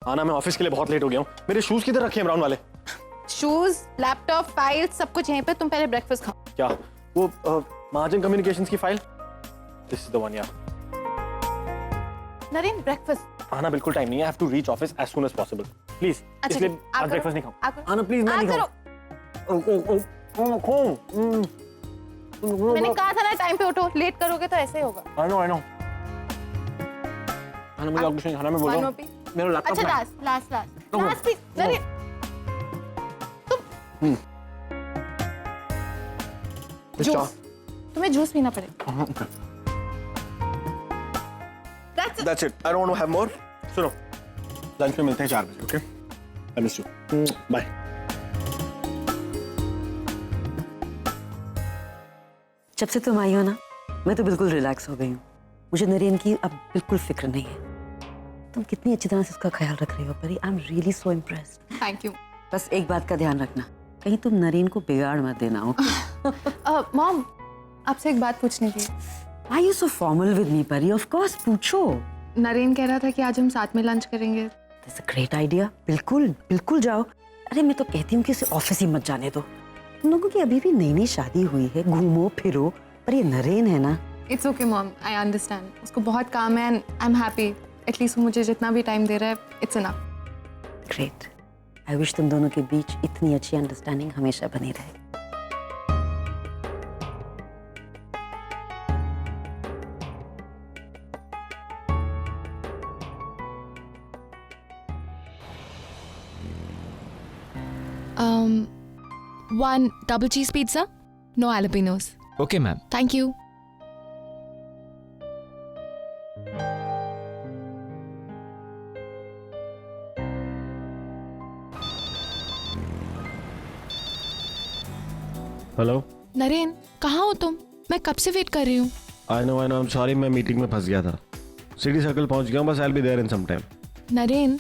आना, मैं ऑफिस के लिए बहुत लेट हो गया हूँ। मेरे शूज किधर रखे हैं ब्राउन वाले? शूज, लैपटॉप, फाइल सब कुछ यहीं पे। तुम पहले ब्रेकफास्ट खाओ। क्या वो महाजन कम्युनिकेशंस की file? This is the one यार। नरेन ब्रेकफास्ट। आना बिल्कुल टाइम नहीं है। I have to reach office as soon as possible please. अच्छा, इसलिए आप आज करो, ब्रेकफास्ट नहीं खाऊं। आप करो। आना प्लीज, मैं आप नहीं करो। खाऊं। मैंने कहा था ना टाइम पे उठो। लेट करोगे तो ऐसे ही होगा। I know. आना, मुझे और कुछ नहीं खाना, मैं बोल रहा हूँ। मेरा लैपटॉप अच्छा है। Last please. नरेन जूस, तुम्हें जूस पीना पड़ेगा। That's it. I don't want to have more. सुनो, लंच में मिलते हैं 4 बजे, okay? I miss you. Bye. जब से तुम आई हो ना, मैं तो बिल्कुल रिलैक्स हो गई हूँ। मुझे नरेन की अब बिल्कुल फिक्र नहीं है। तुम कितनी अच्छी तरह से उसका ख्याल रख रही हो परी। I am really so impressed. Thank you. बस एक बात का ध्यान रखना, कहीं तुम नरेन को बिगाड़ मत देना हो। मॉम, आपसे एक बात पूछनी थी। Why you so formal with me, परी? Of course, पूछो। नरेन कह रहा था कि आज हम साथ में लंच करेंगे। That's a great idea. बिल्कुल बिल्कुल जाओ। अरे मैं तो कहती हूँ कि इसे ऑफिस ही मत जाने दो। तुम लोगों की अभी भी नई नई शादी हुई है, घूमो फिरो। पर ये नरेन है ना। It's okay mom, I understand. उसको बहुत काम है and I am happy. At least वो मुझे जितना भी टाइम दे रहा है, it's enough. Great. I wish तुम दोनों के बीच इतनी अच्छी अंडरस्टैंडिंग हमेशा बनी रहे। One double cheese pizza, no jalapenos. Okay, ma'am. Thank you. Hello. Naren, कहाँ हो तुम? मैं कब से वेट कर रही हूँ। I know, I am sorry, मैं मीटिंग में फंस गया था। सिटी सर्कल पहुंच गया हूँ, बस I will be there in some time. Naren,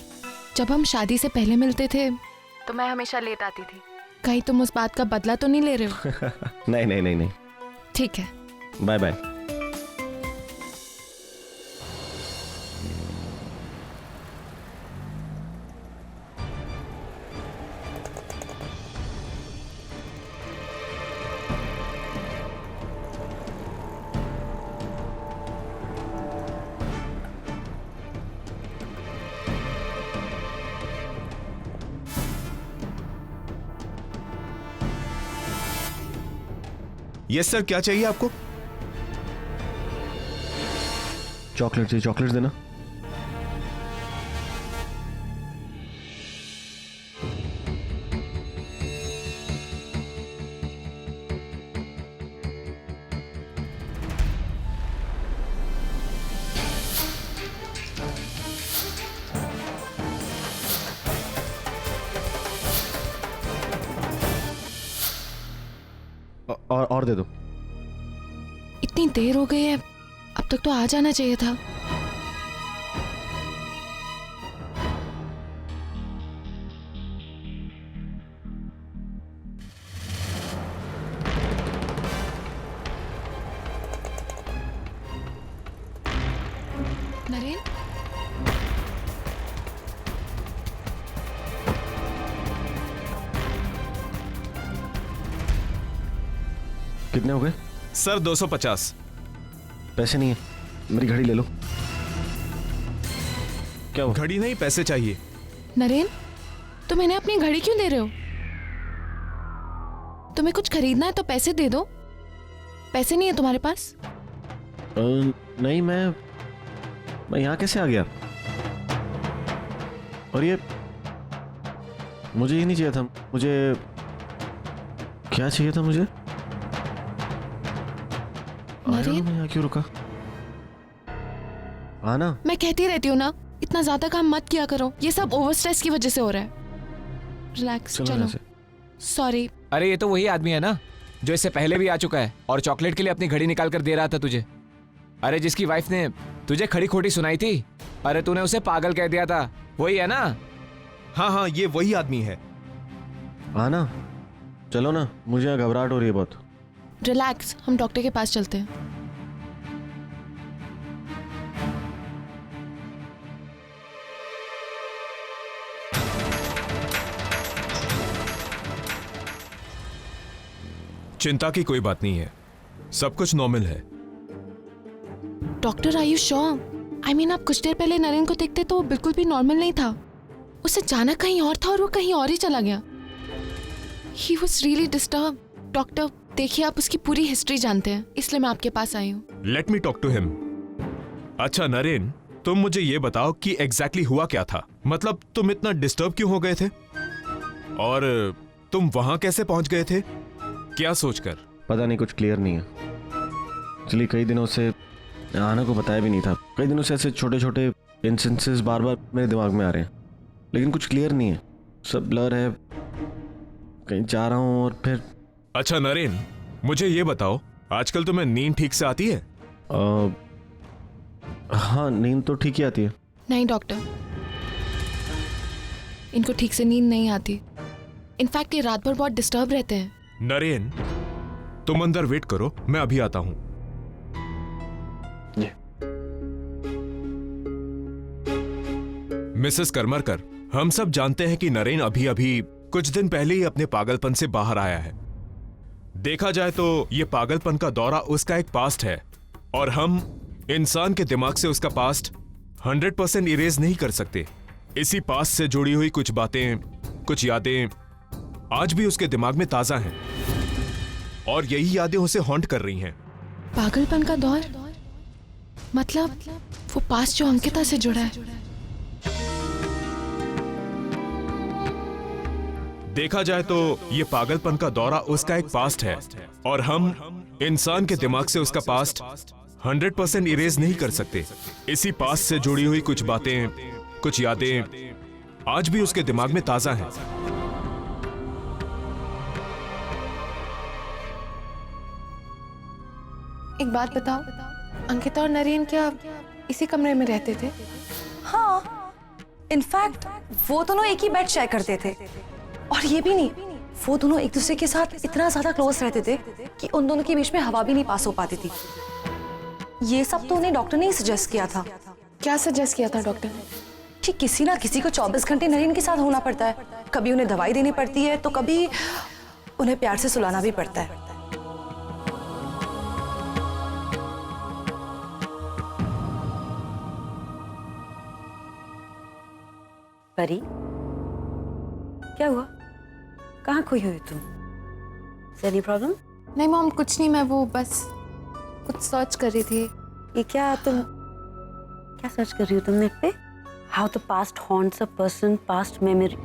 जब हम शादी से पहले मिलते थे तो मैं हमेशा लेट आती थी। कहीं तुम उस बात का बदला तो नहीं ले रहे हो? नहीं। ठीक है, बाय बाय। यस सर, क्या चाहिए आपको? चॉकलेट चाहिए, चॉकलेट देना। और दे दो। इतनी देर हो गई है, अब तक तो आ जाना चाहिए था। नरेन, कितने हो गए? सर 250। पैसे नहीं है, मेरी घड़ी ले लो। क्या हुआ? घड़ी नहीं, पैसे चाहिए। नरेन, तुम इन्हें अपनी घड़ी क्यों दे रहे हो? तुम्हें कुछ खरीदना है तो पैसे दे दो। पैसे नहीं है तुम्हारे पास? नहीं, मैं यहाँ कैसे आ गया? और ये मुझे ही नहीं चाहिए था। मुझे क्या चाहिए था? मुझे नरेन, मैं यहाँ क्यों रुका? आना, मैं कहती रहती हूँ ना, इतना ज्यादा काम मत किया करो। ये सब ओवर स्ट्रेस की वजह से हो रहा है। रिलैक्स, चलो। सॉरी। अरे ये तो वही आदमी है ना जो इससे पहले भी आ चुका है और चॉकलेट के लिए अपनी घड़ी निकाल कर दे रहा था तुझे। अरे जिसकी वाइफ ने तुझे खड़ी खोटी सुनाई थी, अरे तूने उसे पागल कह दिया था, वही है ना? हाँ, ये वही आदमी है। आना, चलो ना, मुझे यहाँ घबराहट हो रही है बहुत। रिलैक्स, हम डॉक्टर के पास चलते हैं। चिंता की कोई बात नहीं है, सब कुछ नॉर्मल है। Doctor, are you sure? I mean, आप कुछ देर पहले नरेन को देखते तो वो बिल्कुल भी नॉर्मल नहीं था। उसे जाना कहीं और था और वो कहीं और ही चला गया। He was really disturb. Doctor देखिए, आप उसकी पूरी हिस्ट्री जानते हैं, इसलिए मैं आपके पास आई हूँ। Let me talk to him. अच्छा नरेन, तुम मुझे ये बताओ कि एग्जैक्टली हुआ क्या था? मतलब तुम इतना डिस्टर्ब क्यों हो गए थे, और तुम वहां कैसे पहुंच गए थे, क्या सोचकर? पता नहीं, कुछ क्लियर नहीं है। एक्चुअली कई दिनों से आना को बताया भी नहीं था। कई दिनों से ऐसे छोटे छोटे इंस्टेंसेस बार बार मेरे दिमाग में आ रहे हैं, लेकिन कुछ क्लियर नहीं है, सब ब्लर है। कहीं जा रहा हूँ और फिर। अच्छा नरेन, मुझे ये बताओ, आजकल तुम्हें नींद ठीक से आती है? हाँ, नींद तो ठीक ही आती है। नहीं डॉक्टर, इनको ठीक से नींद नहीं आती। इनफैक्ट ये रात भर बहुत डिस्टर्ब रहते हैं। नरेन, तुम अंदर वेट करो, मैं अभी आता हूं। मिसेस करमरकर, हम सब जानते हैं कि नरेन अभी अभी कुछ दिन पहले ही अपने पागलपन से बाहर आया है। देखा जाए तो ये पागलपन का दौरा उसका एक पास्ट है, और हम इंसान के दिमाग से उसका पास्ट 100% इरेज नहीं कर सकते। इसी पास्ट से जुड़ी हुई कुछ बातें, कुछ यादें आज भी उसके दिमाग में ताजा हैं, और यही यादें उसे हॉन्ट कर रही हैं। पागलपन का दौर मतलब वो पास्ट जो अंकिता से जुड़ा है। देखा जाए तो ये पागलपन का दौरा उसका एक पास्ट है, और हम इंसान के दिमाग से उसका पास्ट 100% इरेज नहीं कर सकते। इसी पास्ट से जुड़ी हुई कुछ बातें, कुछ यादें आज भी उसके दिमाग में ताजा हैं। एक बात बताओ, अंकिता और नरेन क्या इसी कमरे में रहते थे? हाँ, इनफैक्ट वो दोनों एक ही बेड शेयर करते थे। और ये भी नहीं, वो दोनों एक दूसरे के साथ इतना ज्यादा क्लोज रहते थे कि उन दोनों के बीच में हवा भी नहीं पास हो पाती थी। ये सब तो उन्हें डॉक्टर ने ही सजेस्ट किया था। क्या सजेस्ट किया था डॉक्टर ने? कि किसी ना किसी को 24 घंटे नरेन के साथ होना पड़ता है। कभी उन्हें दवाई देनी पड़ती है तो कभी उन्हें प्यार से सुलाना भी पड़ता है। परी, क्या हुआ? कहाँ खोई हुई तुम? Any problem? नहीं मॉम, कुछ नहीं, मैं वो बस कुछ सर्च कर रही थी। ये क्या तुम क्या सर्च कर रही हो तुम नेट पे? How the past haunts a person, past memory.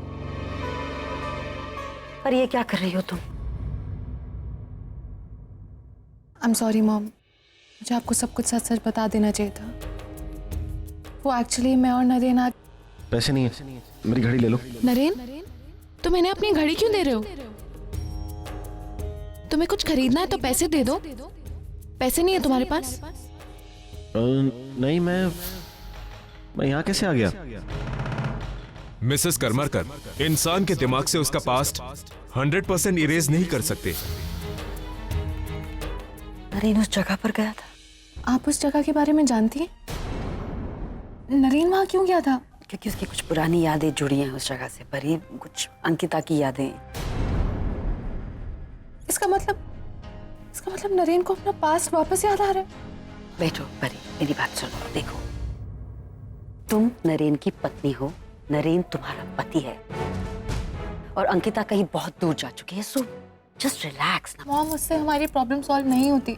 पर ये क्या कर रही हो तुम? आई एम सॉरी मॉम, मुझे आपको सब कुछ सच सच बता देना चाहिए था। वो एक्चुअली मैं और नरेन आज। पैसे नहीं है, मेरी घड़ी ले लो। नरेन, तुम इन्हें अपनी घड़ी क्यों दे रहे हो? तुम्हें कुछ खरीदना है तो पैसे दे दो। पैसे नहीं है तुम्हारे पास? नहीं, मैं यहाँ कैसे आ गया? मिसेस करमरकर, इंसान के दिमाग से उसका पास्ट 100% इरेज नहीं कर सकते। नरेन उस जगह पर गया था। आप उस जगह के बारे में जानती हैं? नरेन वहाँ क्यों गया था? क्योंकि उसकी कुछ पुरानी यादें जुड़ी हैं उस जगह से परी, कुछ अंकिता की यादें। इसका मतलब नरेन को अपना पास्ट वापस याद आ रहा है। बैठो परी, मेरी बात सुनो। देखो, तुम नरेन की पत्नी हो, नरेन तुम्हारा पति है, और अंकिता कहीं बहुत दूर जा चुकी है। सो जस्ट रिलैक्स ना। मॉम, उससे हमारी प्रॉब्लम सॉल्व नहीं होती।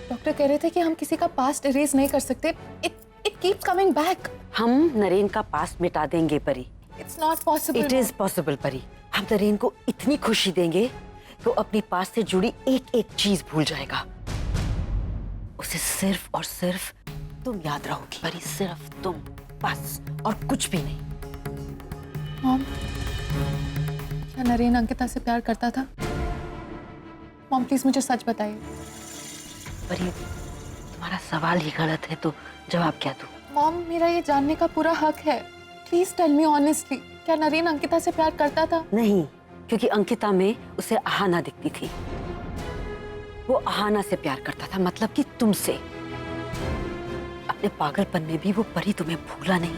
डॉक्टर कह रहे थे कि हम किसी का पास्ट इरेज नहीं कर सकते। It keeps coming back. हम नरेन का पास्ट मिटा देंगे परी। It's not possible. It is possible परी। हम नरेन को इतनी खुशी देंगे तो अपनी पास्ट से जुड़ी एक एक चीज भूल जाएगा। उसे सिर्फ और सिर्फ तुम याद रहोगी परी, सिर्फ तुम, बस, और कुछ भी नहीं। मॉम, क्या नरेन अंकिता से प्यार करता था? मॉम प्लीज मुझे सच बताइए। परी, तुम्हारा सवाल ही गलत है तो जवाब क्या दूं? मॉम, मेरा ये जानने का पूरा हक है। प्लीज टेल मी ऑनेस्टली, क्या नरेन अंकिता से प्यार करता था? नहीं, क्योंकि अंकिता में उसे आहाना दिखती थी। वो आहाना से प्यार करता था, मतलब कि तुमसे। अपने पागलपन में भी वो परी तुम्हें भूला नहीं।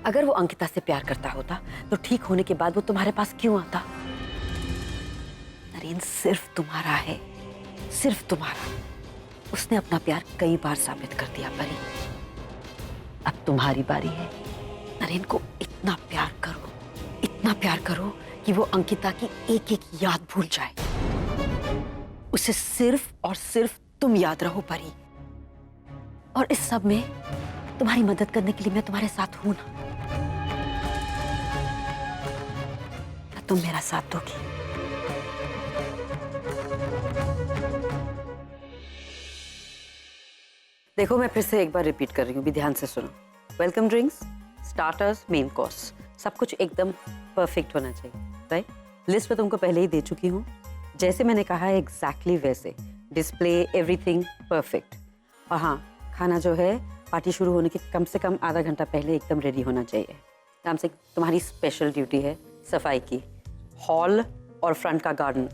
अगर वो अंकिता से प्यार करता होता तो ठीक होने के बाद वो तुम्हारे पास क्यों आता? नरेन सिर्फ तुम्हारा है, सिर्फ तुम्हारा। उसने अपना प्यार कई बार साबित कर दिया परी। अब तुम्हारी बारी है। नरेन को इतना प्यार करो कि वो अंकिता की एक एक याद भूल जाए। उसे सिर्फ और सिर्फ तुम याद रहो परी। और इस सब में तुम्हारी मदद करने के लिए मैं तुम्हारे साथ हूं ना। तुम मेरा साथ दोगी। देखो, मैं फिर से एक बार रिपीट कर रही हूँ, भी ध्यान से सुनो। Welcome drinks, starters, main course, सब कुछ एकदम परफेक्ट होना चाहिए, राइट? लिस्ट में तुमको पहले ही दे चुकी हूँ। जैसे मैंने कहा है एग्जैक्टली वैसे, डिस्प्ले एवरीथिंग परफेक्ट। और हाँ, खाना जो है पार्टी शुरू होने के कम से कम आधा घंटा पहले एकदम रेडी होना चाहिए। काम से तुम्हारी स्पेशल ड्यूटी है सफाई की। हॉल और फ्रंट का गार्डन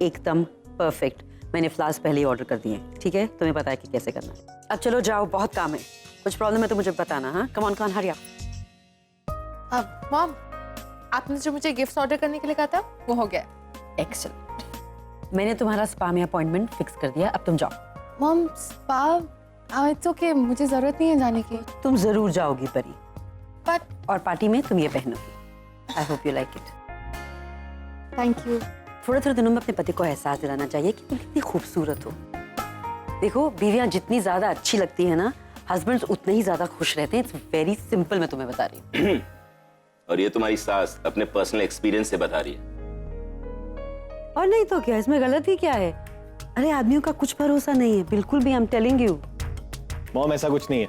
एकदम परफेक्ट। मैंने फ्लावर्स पहले ही ऑर्डर कर दिए, ठीक है? तुम्हें पता है कि कैसे करना है। अब चलो जाओ, बहुत काम है। कुछ प्रॉब्लम है तो मुझे बताना। हाँ, कम ऑन हरी अप। अब मॉम, आपने जो मुझे गिफ्ट ऑर्डर करने के लिए कहा था वो हो गया। एक्सेलेंट। मैंने तुम्हारा स्पा में अपॉइंटमेंट फिक्स कर दिया। अब तुम जाओ। मॉम, स्पा इट्स ओके, मुझे जरूरत नहीं है जाने की। तुम जरूर जाओगी परी, बट और पार्टी में तुम ये पहनोगी। I hope you like it. Thank you. थोड़े थोड़े दिनों में अपने पति को एहसास दिलाना चाहिए कि तुम कितनी खूबसूरत हो। देखो, बीवियां जितनी ज्यादा अच्छी लगती है ना, हस्बैंड्स उतने ही ज्यादा खुश रहते हैं। इट्स वेरी सिंपल, मैं तुम्हें बता रही हूँ। और ये तुम्हारी सास अपने पर्सनल एक्सपीरियंस से बता रही है। और नहीं तो क्या, इसमें गलत ही क्या है? अरे आदमियों का कुछ भरोसा नहीं है, बिल्कुल भी। I am telling you. Mom, ऐसा कुछ नहीं है।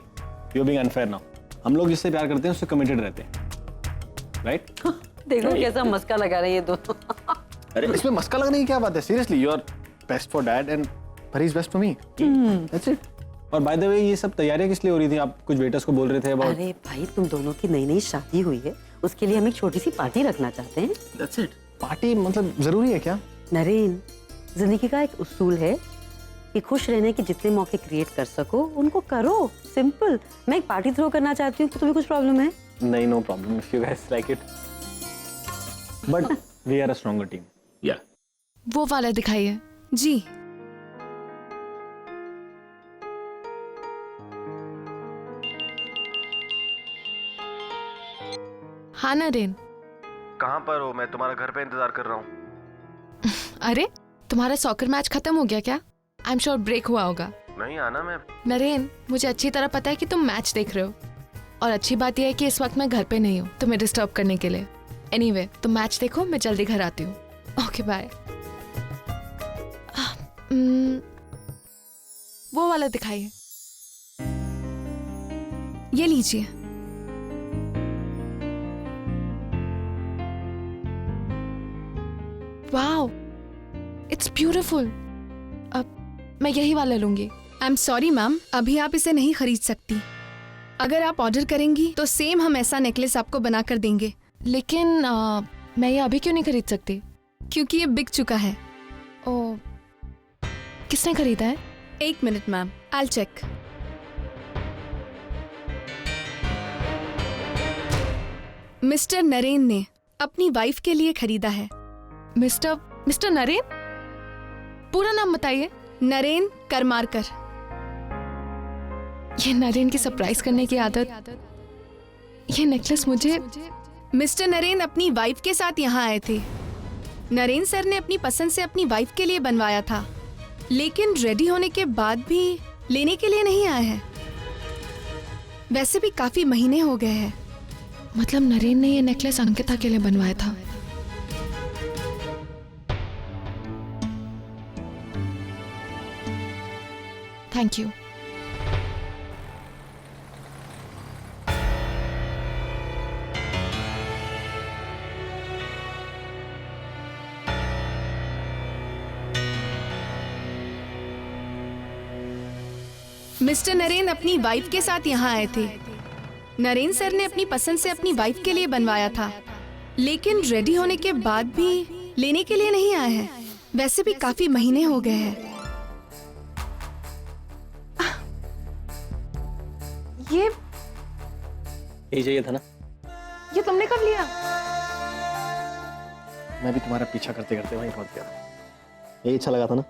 You being unfair now. हम लोग जिससे प्यार करते हैं उससे कमिटेड रहते हैं, राइट? देखो कैसा मस्का लगा रहे हैं ये दोनों। अरे इसमें मस्का लगने की क्या बात है? Seriously, you are best for dad and Pari is best for me. That's it. और बाय द वे, ये सब तैयारियां किस लिए हो रही थी? आप कुछ वेटर्स को बोल रहे थे अबाउट। अरे भाई, तुम दोनों की नई नई शादी हुई है, उसके लिए हम एक छोटी सी पार्टी रखना चाहते हैं। That's it. पार्टी मतलब जरूरी है क्या? नरेन, जिंदगी का एक उसूल है कि खुश रहने के जितने मौके क्रिएट कर सको उनको करो। सिंपल। मैं एक पार्टी थ्रो करना चाहती हूँ, तो तुम्हें कुछ प्रॉब्लम है? नहीं, no problem if you guys like it, but we are a stronger team. या वो वाला दिखाइए जी। हाँ नरेन। कहाँ पर हो? मैं तुम्हारा घर पे इंतजार कर रहा हूँ। अरे, तुम्हारा सॉकर मैच खत्म हो गया क्या? आई एम श्योर ब्रेक हुआ होगा। नहीं आना मैं। नरेन, मुझे अच्छी तरह पता है कि तुम मैच देख रहे हो, और अच्छी बात यह है कि इस वक्त मैं घर पे नहीं हूँ तुम्हें डिस्टर्ब करने के लिए। एनीवे, तुम मैच देखो, मैं जल्दी घर आती हूँ। Okay bye. वो वाला दिखाइए। ये लीजिए। Wow, it's beautiful. अब मैं यही वाला लूंगी। आई एम सॉरी मैम, अभी आप इसे नहीं खरीद सकती। अगर आप ऑर्डर करेंगी तो सेम हम ऐसा नेकलेस आपको बना कर देंगे। लेकिन मैं ये अभी क्यों नहीं खरीद सकती? क्योंकि ये बिक चुका है। ओ, किसने खरीदा है? एक minute ma'am, I check. Mister Naren ने अपनी वाइफ के लिए खरीदा है। मिस्टर नरेन? पूरा नाम बताइए। नरेन करमारकर। ये नरेन की सरप्राइज करने की आदत। ये नेकलेस मुझे। मिस्टर नरेन अपनी वाइफ के साथ यहाँ आए थे। नरेन सर ने अपनी पसंद से अपनी वाइफ के लिए बनवाया था, लेकिन रेडी होने के बाद भी लेने के लिए नहीं आए हैं। वैसे भी काफी महीने हो गए हैं। मतलब नरेन ने ये नेकलेस अंकिता के लिए बनवाया था। Thank you. मिस्टर नरेन अपनी वाइफ के साथ यहाँ आए थे। नरेन सर ने अपनी पसंद से अपनी वाइफ के लिए बनवाया था, लेकिन रेडी होने के बाद भी लेने के लिए नहीं आए हैं। वैसे भी काफी महीने हो गए हैं। ये चाहिए था ना? ये तुमने कब लिया? मैं भी तुम्हारा पीछा करते करते वहीं पहुंच गया। यही अच्छा लगा था ना?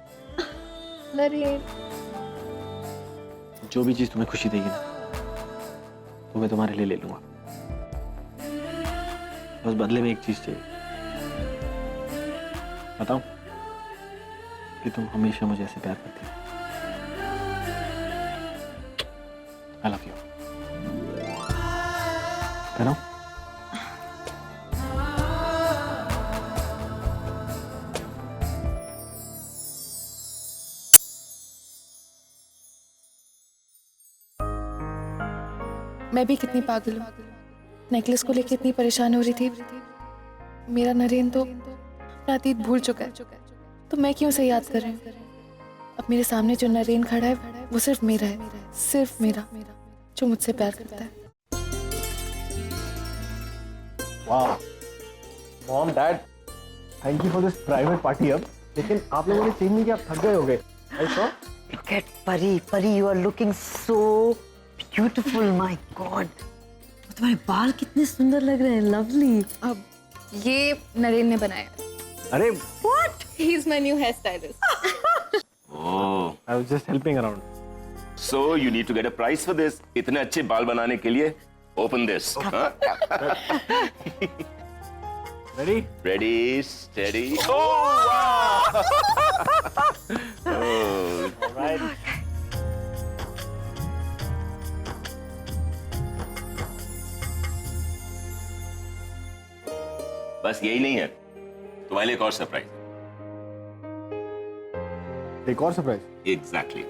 नरेन, जो भी चीज तुम्हें खुशी देगी ना, तो मैं तुम्हारे लिए ले लूंगा। बस बदले में एक चीज चाहिए। बताओ कि तुम हमेशा मुझे ऐसे प्यार करती हो। I love you. है ना? मैं भी कितनी पागल हूँ, नेकलेस को लेके इतनी परेशान हो रही थी। मेरा नरेन तो अपना अतीत भूल चुका है, तो मैं क्यों उसे याद कर रही हूँ? अब मेरे सामने जो नरेन खड़ा है वो सिर्फ मेरा है, सिर्फ मेरा, जो मुझसे प्यार करता है। वाह mom dad, thank you for this private party. अब लेकिन आप लोगों ने चेंज नहीं किया, आप थक गए होगे। Look at परी, परी, you are looking so beautiful, my God. तुम्हारे बाल कितने सुंदर लग रहे हैं, lovely. अब ये नरेन ने बनाया। अरे What? He is my new hairstylist. Oh, I was just helping around. so you need to get a prize for this. इतने अच्छे बाल बनाने के लिए open this. Ready? Ready, steady. Oh, wow! Oh. Alright. बस यही नहीं है, तुम्हारे लिए एक और सरप्राइज। एक और surprise? Exactly.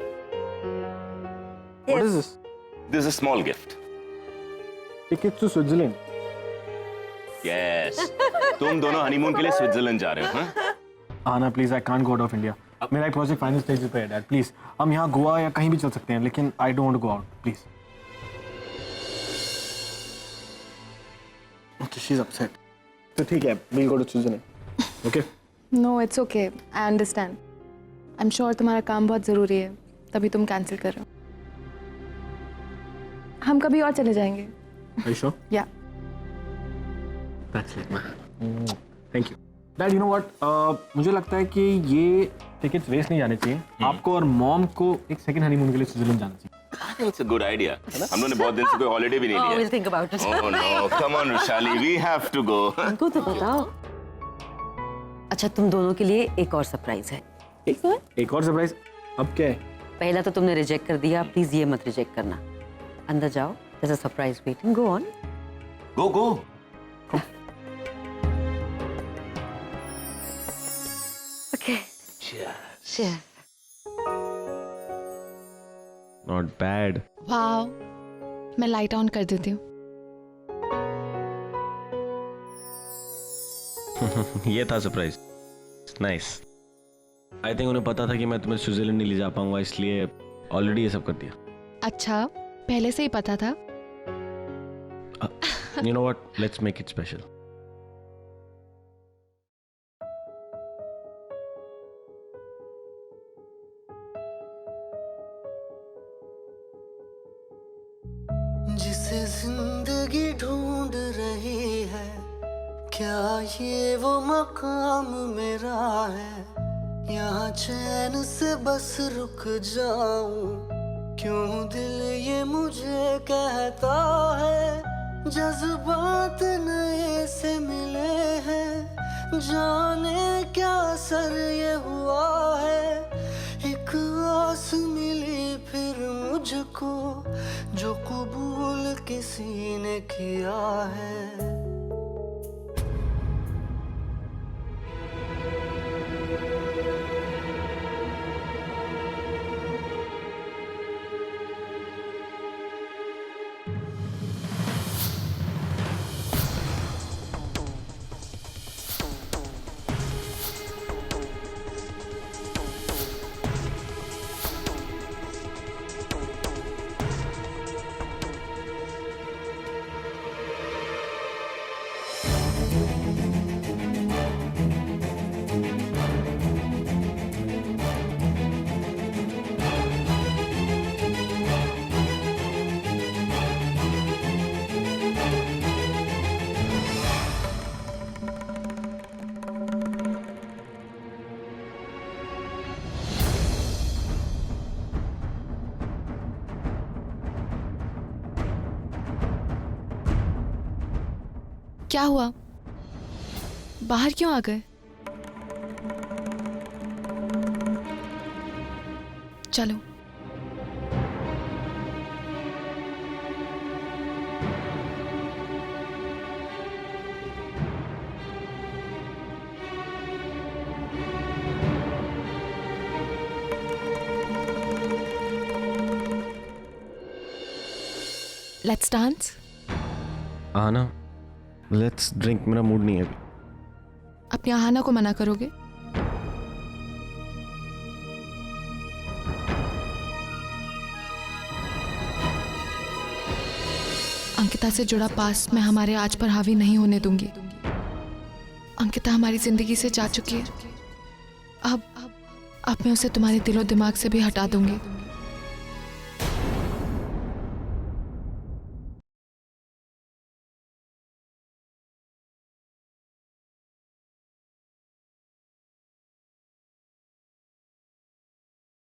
What is this? This is small gift. Tickets to Switzerland. Yes, तुम दोनों हनीमून के लिए स्विट्जरलैंड जा रहे हो? हाँ? आना please, I can't go out of India. मेरा एक प्रोजेक्ट फाइनल स्टेज पे है डैड, प्लीज। हम यहाँ गोवा या कहीं भी चल सकते हैं, लेकिन I don't want to go out, please. Okay, she is upset. तो ठीक है, we'll go to Switzerland. Okay? No, it's okay. I understand. I'm sure तुम्हारा काम बहुत जरूरी है, तभी तुम कैंसिल कर रहे हो। हम कभी और चले जाएंगे। Are you sure? Yeah. That's it, man. Thank you. Dad, you know what? मुझे लगता है कि ये टिकट्स वेस्ट नहीं जाने चाहिए। आपको और मॉम को एक सेकंड हनीमून के लिए स्विट्जरलैंड जाना चाहिए। I think it's a good idea. हम लोगों ने बहुत दिन से कोई हॉलिडे भी नहीं Oh, लिया। we'll think about it. Oh no, come on Rushali, we have to go. हमको तो बताओ। अच्छा, तुम दोनों के लिए एक और सरप्राइज है। एक और सरप्राइज? अब क्या है? पहला तो तुमने रिजेक्ट कर दिया, प्लीज ये मत रिजेक्ट करना। अंदर जाओ, there's a surprise waiting. Go on. Go, go. Okay. Cheers. Not bad. Wow, मैं लाइट ऑन कर देती हूँ। ये था सरप्राइज। नाइस। आई थिंक उन्हें पता था कि मैं तुम्हें स्विट्जरलैंड नहीं ले जा पाऊंगा, इसलिए ऑलरेडी ये सब कर दिया। अच्छा, पहले से ही पता था? You know what? Let's make it special. जिसे जिंदगी ढूंढ रही है, क्या ये वो मकाम मेरा है? यहाँ चैन से बस रुक जाऊं, क्यों दिल ये मुझे कहता है? जज्बात नए से मिले हैं, जाने क्या सर ये हुआ है। एक आस मिली फिर मुझको, जो कबूल किसी ने किया है। क्या हुआ? बाहर क्यों आ गए? चलो। Let's dance. आना, लेट्स ड्रिंक। मेरा मूड नहीं है अभी। अपनी आहाना को मना करोगे? अंकिता से जुड़ा पास मैं हमारे आज पर हावी नहीं होने दूंगी। अंकिता हमारी जिंदगी से जा चुकी है। अब मैं उसे तुम्हारे दिलो दिमाग से भी हटा दूंगी।